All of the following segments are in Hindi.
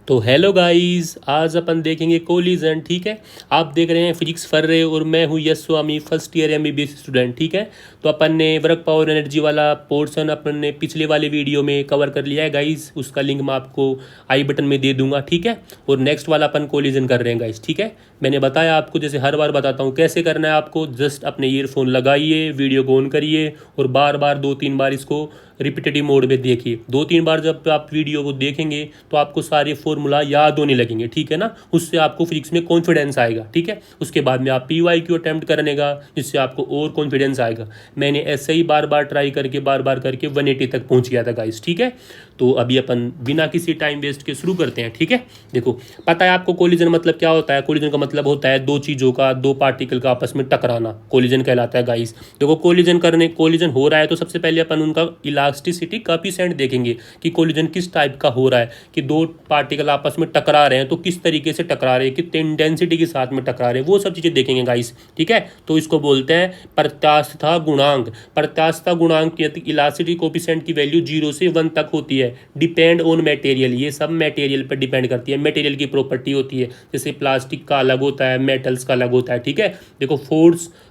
तो हेलो गाइस, आज अपन देखेंगे कोलिजन। ठीक है, आप देख रहे हैं फिजिक्स फर रहे और मैं हूँ यश स्वामी, फर्स्ट ईयर एमबीबीएस स्टूडेंट। ठीक है, तो अपन ने वर्क पावर एनर्जी वाला पोर्शन अपन ने पिछले वाले वीडियो में कवर कर लिया है गाइस। उसका लिंक मैं आपको आई बटन में दे दूंगा। ठीक है, और नेक्स्ट वाला अपन कोलिजन कर रहे हैं गाइस। ठीक है, मैंने बताया आपको, जैसे हर बार बताता हूँ कैसे करना है आपको। जस्ट अपने ईयरफोन लगाइए, वीडियो को ऑन करिए और बार बार 2-3 बार इसको रिपीटेटिव मोड में देखिए। 2-3 बार जब आप वीडियो को देखेंगे तो आपको सारे फॉर्मूला याद होने लगेंगे। ठीक है ना, उससे आपको फिजिक्स में कॉन्फिडेंस आएगा। ठीक है, उसके बाद में आप PYQ अटेम्प्ट करने का, जिससे आपको और कॉन्फिडेंस आएगा। मैंने ऐसे ही बार बार ट्राई करके बार बार करके 180 तक पहुंच गया था गाइस। ठीक है, तो अभी अपन बिना किसी टाइम वेस्ट के शुरू करते हैं। ठीक है, देखो पता है आपको कोलिजन मतलब क्या होता है। कोलिजन का मतलब होता है दो चीज़ों का, दो पार्टिकल का आपस में टकराना, कोलिजन कहलाता है गाइस। देखो कोलिजन हो रहा है तो सबसे पहले अपन उनका इलास्टिसिटी कोएफिशिएंट देखेंगे कि कोलिजन किस टाइप का हो रहा है, कि दो पार्टिकल आपस में टकरा रहे हैं तो किस तरीके से टकरा रहे हैं, कितने इंटेंसिटी के साथ में टकरा रहे हैं, वो सब चीज़ें देखेंगे गाइस। ठीक है, तो इसको बोलते हैं प्रत्यास्थता गुणांक। प्रत्यास्थता गुणांक की इलास्टिसिटी कोएफिशिएंट की वैल्यू 0 से 1 तक होती है। डिपेंड ऑन मटेरियल, ये सब मटेरियल पर डिपेंड करती है। मटेरियल की प्रॉपर्टी होती है, जैसे प्लास्टिक का अलग होता है, मेटल्स का अलग होता है। ठीक है, देखो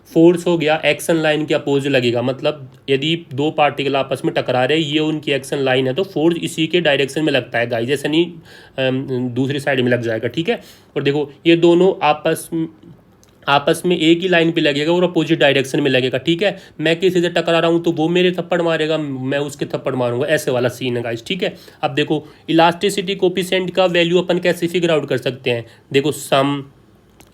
फोर्स हो गया, एक्शन लाइन के अपोज लगेगा। मतलब यदि दो पार्टिकल आपस में टकरा रहे हैं, ये उनकी एक्शन लाइन है, तो फोर्स इसी के डायरेक्शन में लगता है गाइस, जैसे नहीं दूसरी साइड में लग जाएगा। ठीक है, और देखो ये दोनों आपस में एक ही लाइन पे लगेगा और अपोजिट डायरेक्शन में लगेगा। ठीक है, मैं किसी से टकरा रहा हूँ तो वो मेरे थप्पड़ मारेगा, मैं उसके थप्पड़ मारूंगा, ऐसे वाला सीन है गाइस। ठीक है, अब देखो इलास्टिसिटी कोएफिशिएंट का वैल्यू अपन कैसे फिगर आउट कर सकते हैं। देखो सम,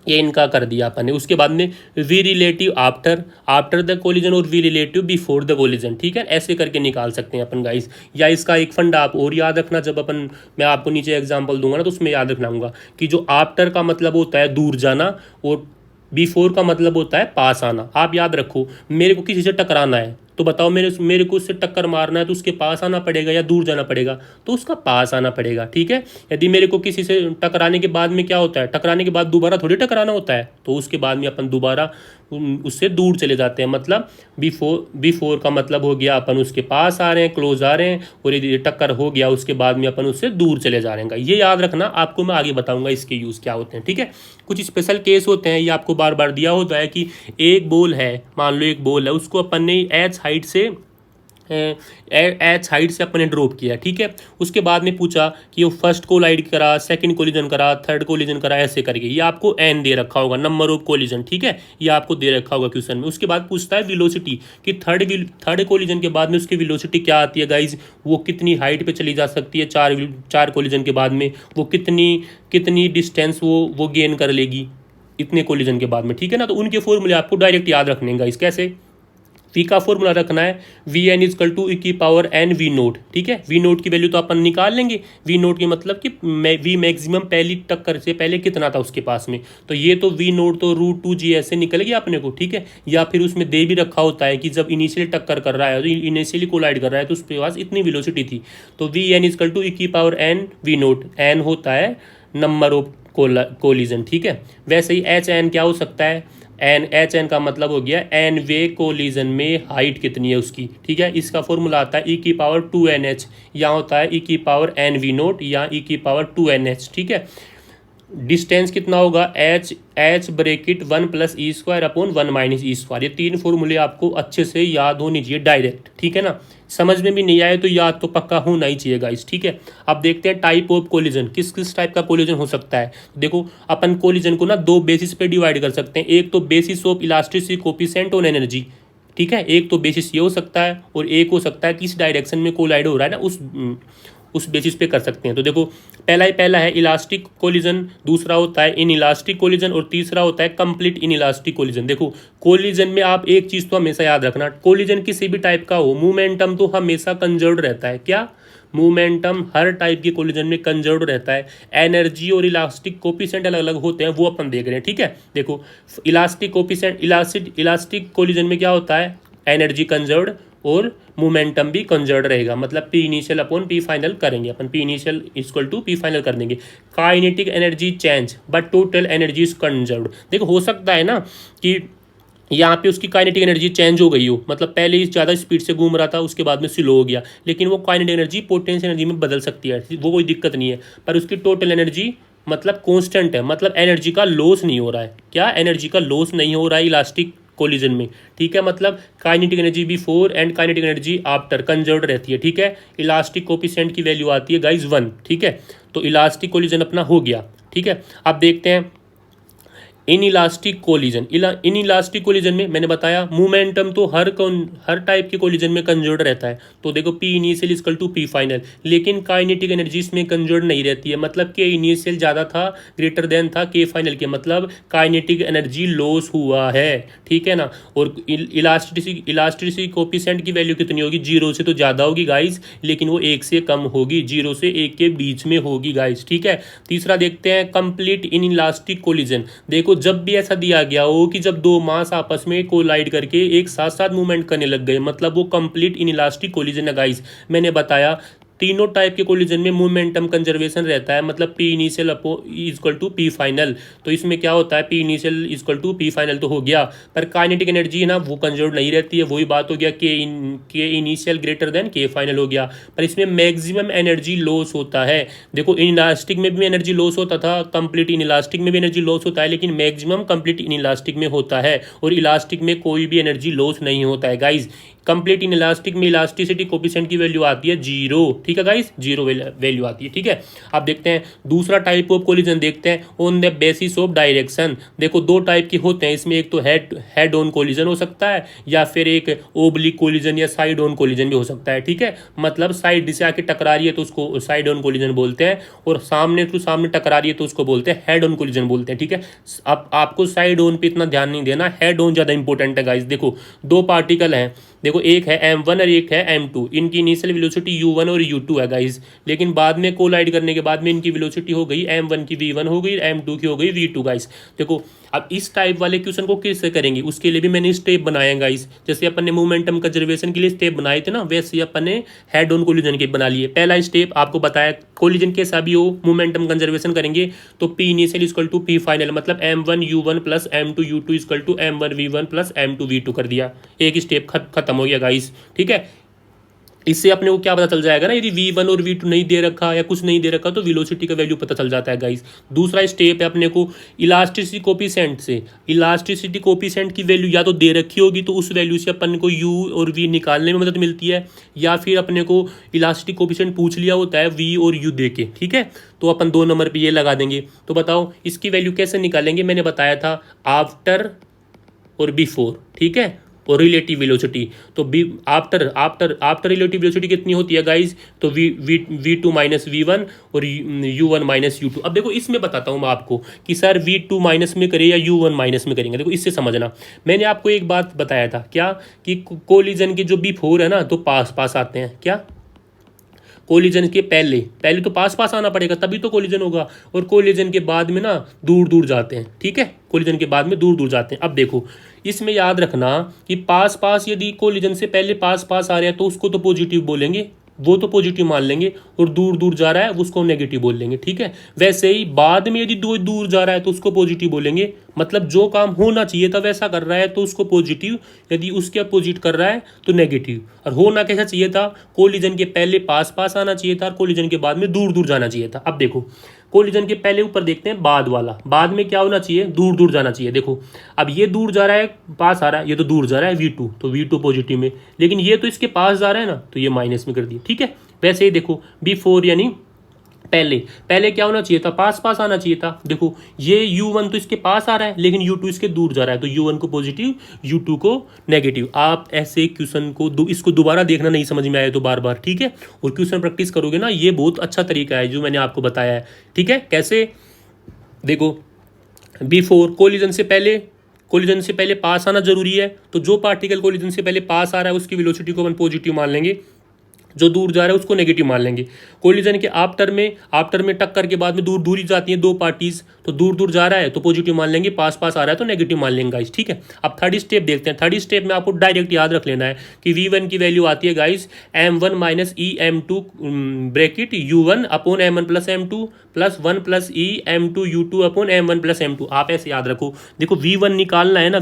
ये इनका कर दिया अपन ने। उसके बाद में v relative after the collision और v relative before the collision. ठीक है, ऐसे करके निकाल सकते हैं अपन गाइस। या इसका एक फंडा आप और याद रखना, जब अपन, मैं आपको नीचे एग्जांपल दूंगा ना तो उसमें याद रखना कि जो आफ्टर का मतलब होता है दूर जाना और बिफोर का मतलब होता है पास आना। आप याद रखो, मेरे को किसी से टकराना है तो बताओ, मेरे को उससे टक्कर मारना है तो उसके पास आना पड़ेगा या दूर जाना पड़ेगा, तो उसका पास आना पड़ेगा। ठीक है, यदि मेरे को किसी से टकराने के बाद में क्या होता है, टकराने के बाद दोबारा थोड़ी टकराना होता है, तो उसके बाद में अपन दोबारा उससे दूर चले जाते हैं। मतलब बिफोर का मतलब हो गया अपन उसके पास आ रहे हैं, क्लोज आ रहे हैं, और यदि टक्कर हो गया उसके बाद में अपन उससे दूर चले जा रहे हैं। ये याद रखना, आपको मैं आगे बताऊंगा इसके यूज़ क्या होते हैं। ठीक है, कुछ स्पेशल केस होते हैं, ये आपको बार बार दिया होता है कि एक बॉल है, मान लो एक बॉल है, उसको अपन ने एच हाइट से अपन ने ड्रॉप किया। ठीक है, उसके बाद में पूछा कि वो फर्स्ट कोलाइड करा, सेकंड कोलिजन करा, थर्ड कोलिजन करा, ऐसे करके। ये आपको एन दे रखा होगा, नंबर ऑफ कोलिजन। ठीक है, ये आपको दे रखा होगा क्वेश्चन में। उसके बाद पूछता है वेलोसिटी, कि थर्ड कोलिजन के बाद में उसकी वेलोसिटी क्या आती है गाइज, वो कितनी हाइट पे चली जा सकती है, चार कोलिजन के बाद में वो कितनी डिस्टेंस वो गेन कर लेगी इतने कोलिजन के बाद में। ठीक है ना, तो उनके फॉर्मूले आपको डायरेक्ट याद रखने गाइस। कैसे, वी का फॉर्मूला रखना है Vn इजकल टू की पावर n वी नोट। ठीक है, वी नोट की वैल्यू तो अपन निकाल लेंगे। वी नोट की मतलब कि वी मैक्सिमम पहली टक्कर से पहले कितना था उसके पास में, तो ये तो वी नोट तो √2g ऐसे निकल गया अपने को। ठीक है, या फिर उसमें दे भी रखा होता है कि जब इनिशियली टक्कर कर रहा है, तो इनिशियली कोलाइड कर रहा है, तो उसके पास इतनी वेलोसिटी थी। तो Vn इजकल टू की power n V naught, n होता है नंबर ऑफ कोलिजन। ठीक है, वैसे ही Hn क्या हो सकता है, Hn का मतलब हो गया एन वे कोलिजन में हाइट कितनी है उसकी। ठीक है, इसका फॉर्मूला आता है की पावर 2nh, यहाँ होता है की पावर n वी नोट या की पावर 2nh। ठीक है, डिस्टेंस कितना होगा, H bracket 1 + E² upon 1 - E²। ये तीन फॉर्मूले आपको अच्छे से याद होनी चाहिए डायरेक्ट। ठीक है ना, समझ में भी नहीं आए तो याद तो पक्का होना ही चाहिए गाइस। ठीक है, अब देखते हैं टाइप ऑफ कोलिजन, किस किस टाइप का कोलिजन हो सकता है। देखो अपन कोलिजन को ना दो बेसिस पे डिवाइड कर सकते हैं। एक तो basis of elasticity coefficient on energy. ठीक है, एक तो बेसिस ये हो सकता है, और एक हो सकता है किस डायरेक्शन में कोलाइड हो रहा है ना, उस बेसिस पे कर सकते हैं। तो देखो पहला है इलास्टिक कोलिजन, दूसरा होता है इन इलास्टिक कोलिजन, और तीसरा होता है कंप्लीट इन इलास्टिक कोलिजन। देखो कोलिजन में आप एक चीज़ तो हमेशा याद रखना, कोलिजन किसी भी टाइप का हो, मोमेंटम तो हमेशा कंजर्व्ड रहता है। क्या, मोमेंटम हर टाइप के कोलिजन में कंजर्व्ड रहता है। एनर्जी और इलास्टिक कोएफिशिएंट अलग अलग होते हैं, वो अपन देख रहे हैं। ठीक है, देखो इलास्टिक कोएफिशिएंट, इलास्टिक कोलिजन में क्या होता है, एनर्जी कंजर्व्ड और मोमेंटम भी कंजर्व्ड रहेगा। मतलब P initial upon P final करेंगे अपन, P initial equal to P final कर देंगे। Kinetic energy change but total energy is conserved. देखो हो सकता है ना कि यहाँ पे उसकी काइनेटिक एनर्जी चेंज हो गई हो, मतलब पहले ही ज़्यादा स्पीड से घूम रहा था, उसके बाद में स्लो हो गया, लेकिन वो काइनेटिक एनर्जी पोटेंशियल एनर्जी में बदल सकती है, वो कोई दिक्कत नहीं है। पर उसकी टोटल एनर्जी मतलब कांस्टेंट है, मतलब एनर्जी का लॉस नहीं हो रहा है। क्या एनर्जी का लॉस नहीं हो रहा है इलास्टिक कोलिजन में, ठीक है। मतलब kinetic energy before and kinetic energy after conserved रहती है, ठीक है। इलास्टिक कोफिशिएंट की वैल्यू आती है गाइज 1, ठीक है। तो इलास्टिक कोलिजन अपना हो गया, ठीक है। अब देखते हैं inelastic collision. Inelastic collision में मैंने बताया मोमेंटम तो हर टाइप के कोलिजन में कंजर्व्ड रहता है। तो देखो P initial equal to P final, लेकिन काइनेटिक एनर्जी इसमें कंजर्व्ड नहीं रहती है। मतलब के इनिशियल ज़्यादा था, ग्रेटर देन था के फाइनल के, मतलब काइनेटिक एनर्जी लॉस हुआ है, ठीक है ना। और इलास्टिसिटी कोफिशिएंट की वैल्यू कितनी होगी, 0 से तो ज़्यादा होगी गाइज, लेकिन वो 1 से कम होगी, 0 से 1 के बीच में होगी गाइज, ठीक है। तीसरा देखते हैं कंप्लीट इन इलास्टिक कोलिजन। देखो जब भी ऐसा दिया गया हो कि जब दो मास आपस में कोलाइड करके एक साथ साथ मूवमेंट करने लग गए, मतलब वो कंप्लीट इन इलास्टिक कोलिजन है गाइस। मैंने बताया तीनों टाइप के कोलिजन में मोमेंटम कंजर्वेशन रहता है, मतलब P initial equal to P final. तो इसमें क्या होता है, P initial equal to P final तो हो गया, पर काइनेटिक एनर्जी है ना वो कंजर्व नहीं रहती है, वही बात हो गया के इनिशियल ग्रेटर देन के फाइनल हो गया। पर इसमें मैक्सिमम एनर्जी लॉस होता है। देखो इन इलास्टिक में भी एनर्जी लॉस होता था, कंप्लीट इन इलास्टिक में भी एनर्जी लॉस होता है, लेकिन मैक्सिमम कंप्लीट इन इलास्टिक में होता है, और इलास्टिक में कोई भी एनर्जी लॉस नहीं होता है गाइज। कंप्लीट इन इलास्टिक में इलास्टिसिटी कोफिशिएंट की वैल्यू आती है 0, ठीक है गाइस, 0 वैल्यू आती है, ठीक है। अब देखते हैं दूसरा टाइप ऑफ कोलिजन, देखते हैं on the basis of direction. देखो दो टाइप के होते हैं इसमें, एक तो हेड ऑन कोलिजन हो सकता है, या फिर एक ओब्लिक कोलिजन या साइड ऑन कोलिजन भी हो सकता है, ठीक है। मतलब साइड से आके टकरा रही है तो उसको साइड ऑन कोलिजन बोलते हैं, और सामने टू सामने टकरा रही है तो उसको बोलते हैं हेड ऑन कोलिजन बोलते हैं, ठीक है। अब आपको साइड ऑन पे इतना ध्यान नहीं देना, हेड ऑन ज़्यादा इंपॉर्टेंट है गाइस। देखो दो पार्टिकल हैं, देखो एक है m1 और एक है m2, इनकी इनिशियल वेलोसिटी u1 और u2 है गाइस, लेकिन बाद में कोलाइड करने के बाद में इनकी वेलोसिटी हो गई m1 की v1 हो गई, m2 की हो गई v2 गाइस। देखो अब इस टाइप वाले क्वेश्चन को कैसे करेंगे, उसके लिए भी मैंने स्टेप बनाए हैं गाइस। जैसे अपन ने मोमेंटम कंजर्वेशन के लिए स्टेप बनाए थे ना, वैसे अपन ने हेड ऑन कोलिजन के बना लिए। पहला स्टेप आपको बताया, कोलिजन कैसा भी हो मोमेंटम कंजर्वेशन करेंगे तो P initial equal to P final, मतलब m1u1 plus m2u2 equal to m1v1 plus m2v2 कर दिया। एक स्टेप खत्म हो गया गाइस, ठीक है। इससे अपने को क्या पता चल जाएगा ना, यदि v1 और v2 नहीं दे रखा या कुछ नहीं दे रखा तो वेलोसिटी का वैल्यू पता चल जाता है गाइस। दूसरा स्टेप है अपने को इलास्टिसिटी कोफिशिएंट से, इलास्टिसिटी कोफिशिएंट की वैल्यू या तो दे रखी होगी तो उस वैल्यू से अपन को u और v निकालने में मदद मिलती है, या फिर अपने को इलास्टिक कोफिशिएंट पूछ लिया होता है v और u दे के, ठीक है। तो अपन 2 नंबर पर ये लगा देंगे। तो बताओ इसकी वैल्यू कैसे निकालेंगे, मैंने बताया था आफ्टर और बिफोर, ठीक है, और रिलेटिव वेलोसिटी। तो बी आफ्टर रिलेटिव वेलोसिटी कितनी होती है गाइज, तो V two minus V one और u1 माइनस u2। अब देखो इसमें बताता हूँ मैं आपको कि सर v2 माइनस में करें या u1 माइनस में करेंगे। देखो इससे समझना, मैंने आपको एक बात बताया था क्या, कि कोलिजन के जो बिफोर है ना तो पास पास आते हैं, क्या कोलिजन के पहले तो पास पास आना पड़ेगा तभी तो कोलिजन होगा, और कोलिजन के बाद में ना दूर दूर जाते हैं, ठीक है। कोलिजन के बाद में दूर दूर जाते हैं। अब देखो इसमें याद रखना कि पास पास यदि कोलिजन से पहले पास पास आ रहा है तो उसको तो पॉजिटिव बोलेंगे, वो तो पॉजिटिव मान लेंगे, और दूर दूर जा रहा है उसको नेगेटिव बोल लेंगे, ठीक है। वैसे ही बाद में यदि दूर जा रहा है तो उसको पॉजिटिव बोलेंगे, मतलब जो काम होना चाहिए था वैसा कर रहा है तो उसको पॉजिटिव, यदि उसके अपोजिट कर रहा है तो नेगेटिव। और होना कैसा चाहिए था, कोलिजन के पहले पास पास आना चाहिए था और कोलिजन के बाद में दूर दूर जाना चाहिए था। अब देखो कोलिजन के पहले ऊपर देखते हैं बाद वाला, बाद में क्या होना चाहिए, दूर दूर जाना चाहिए। देखो अब ये दूर जा रहा है पास आ रहा है, ये तो दूर जा रहा है v2, तो v2 पॉजिटिव में, लेकिन ये तो इसके पास जा रहा है ना तो ये माइनस में कर दिया, ठीक है। वैसे ही देखो b4 यानी पहले क्या होना चाहिए था, पास पास आना चाहिए था। देखो ये u1 तो इसके पास आ रहा है लेकिन u2 इसके दूर जा रहा है, तो u1 को पॉजिटिव u2 को नेगेटिव। आप ऐसे क्वेश्चन को इसको दोबारा देखना, नहीं समझ में आए तो बार बार, ठीक है। और क्वेश्चन प्रैक्टिस करोगे ना, ये बहुत अच्छा तरीका है जो मैंने आपको बताया है, ठीक है। कैसे, देखो बिफोर कोलिजन से पहले पास आना जरूरी है, तो जो पार्टिकल कोलिजन से पहले पास आ रहा है उसकी वेलोसिटी को अपन पॉजिटिव मान लेंगे, जो दूर जा रहा है उसको नेगेटिव मान लेंगे। कोलिजन के आफ्टर में टक्कर के बाद में दूर दूरी जाती है दो पार्टीज, तो दूर दूर जा रहा है तो पॉजिटिव मान लेंगे, पास पास आ रहा है तो नेगेटिव मान लेंगे गाइस, ठीक है। अब थर्ड स्टेप देखते हैं। थर्ड स्टेप में आपको डायरेक्ट याद रख लेना है कि V1 की वैल्यू आती है guys M1 minus e M2 bracket U1 upon M1 plus M2 plus 1 plus e M2 U2 upon M1 plus M2। आप ऐसे याद रखो, देखो V1 निकालना है ना,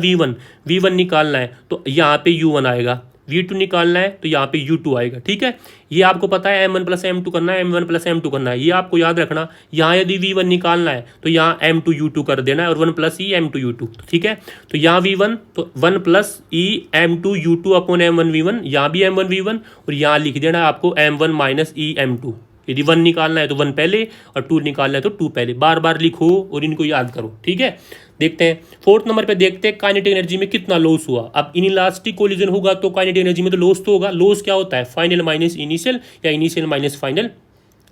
V1 निकालना है तो यहाँ पे U1 आएगा, V2 निकालना है तो यहाँ पे U2 आएगा, ठीक है। ये आपको पता है M1 प्लस M2 करना है, M1 प्लस M2 करना है, ये आपको याद रखना। यहाँ यदि V1 निकालना है तो यहाँ M2 U2 कर देना है और 1 प्लस ई M2 U2, ठीक है। तो यहाँ V1 तो 1 plus e M2 U2 upon M1 V1, यहाँ भी M1 V1 और यहाँ लिख देना है आपको M1 माइनस ई M2। यदि 1 निकालना है तो 1 पहले और 2 निकालना है तो 2 पहले, बार बार लिखो और इनको याद करो, ठीक है। देखते हैं फोर्थ नंबर पे, देखते हैं काइनेटिक एनर्जी में कितना लॉस हुआ। अब इनइलास्टिक कोलिजन होगा तो काइनेटिक एनर्जी में तो लॉस तो होगा। लॉस क्या होता है? फाइनल माइनस इनिशियल या इनिशियल माइनस फाइनल,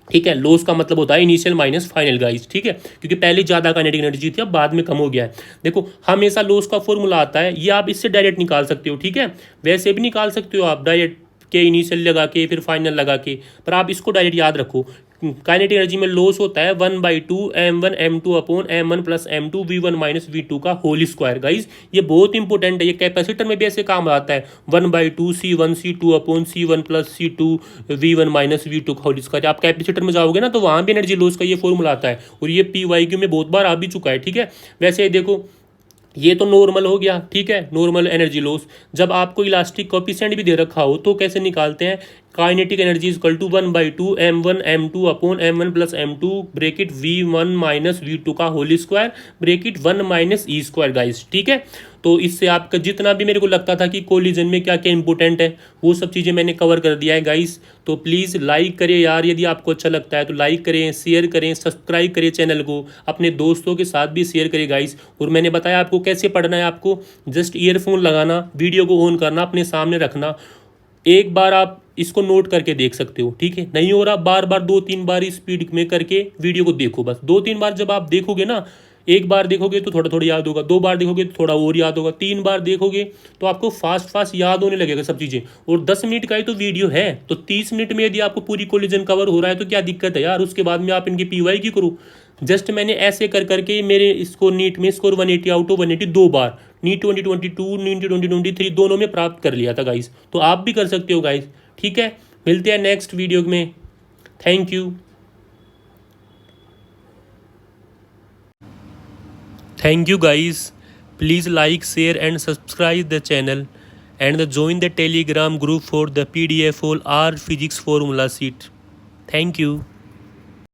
ठीक है। लॉस का मतलब होता है इनिशियल माइनस फाइनल गाइस, ठीक है, क्योंकि पहले ज़्यादा काइनेटिक एनर्जी थी अब बाद में कम हो गया है। देखो हमेशा लॉस का फॉर्मूला आता है, ये आप इससे डायरेक्ट निकाल सकते हो, ठीक है। वैसे भी निकाल सकते हो आप डायरेक्ट के इनिशियल लगा के फिर फाइनल लगा के, पर आप इसको डायरेक्ट याद रखो। काइनेटिक एनर्जी में लॉस होता है 1/2 M1 M2 upon M1 plus M2 V1 minus V2 का होल स्क्वायर गाइज। ये बहुत इंपॉर्टेंट है, ये कैपेसिटर में भी ऐसे काम आता है 1/2 C1 C2 upon C1 plus C2 V1 minus V2 का होल स्क्वायर। आप कैपेसिटर में जाओगे ना तो वहाँ भी एनर्जी लॉस का ये फॉर्मूला आता है और ये PYQ में बहुत बार आ भी चुका है, ठीक है। वैसे देखो ये तो नॉर्मल हो गया, ठीक है, नॉर्मल एनर्जी लॉस। जब आपको इलास्टिक कोएफिशिएंट भी दे रखा हो तो कैसे निकालते हैं? Kinetic energy equal to 1/2 M1 M2 upon M1 plus M2 bracket V1 minus V2 का whole square bracket 1 minus E square guys, ठीक है। तो इससे आपका जितना भी मेरे को लगता था कि कोलिजन में क्या क्या इंपॉर्टेंट है वो सब चीज़ें मैंने कवर कर दिया है गाइस। तो प्लीज़ लाइक करें यार, यदि आपको अच्छा लगता है तो लाइक करें, शेयर करें, सब्सक्राइब करें चैनल को, अपने दोस्तों के साथ भी शेयर करें गाइस। और मैंने बताया आपको कैसे पढ़ना है, आपको जस्ट ईयरफोन लगाना, वीडियो को ऑन करना, अपने सामने रखना, एक बार आप इसको नोट करके देख सकते हो, ठीक है। नहीं हो रहा बार बार 2-3 बार स्पीड में करके वीडियो को देखो, बस 2-3 बार जब आप देखोगे ना, एक बार देखोगे तो थोड़ा थोड़ा याद होगा, 2 बार देखोगे तो थोड़ा और याद होगा, 3 बार देखोगे तो आपको फास्ट फास्ट याद होने लगेगा सब चीज़ें। और 10 मिनट का ही तो वीडियो है, तो 30 मिनट में यदि आपको पूरी कोलिजन कवर हो रहा है तो क्या दिक्कत है यार। उसके बाद में आप इनकी PYQ करो। जस्ट मैंने ऐसे कर करके मेरे इसको नीट में स्कोर 180 आउट ऑफ 180 2 बार, नीट 2022 नीट 2023 दोनों में प्राप्त कर लिया था गाइस। तो आप भी कर सकते हो गाइस, ठीक है। मिलते हैं नेक्स्ट वीडियो में, thank you. Thank you guys. Please like, share and subscribe the channel and join the Telegram group for the PDF for R physics formula sheet. Thank you.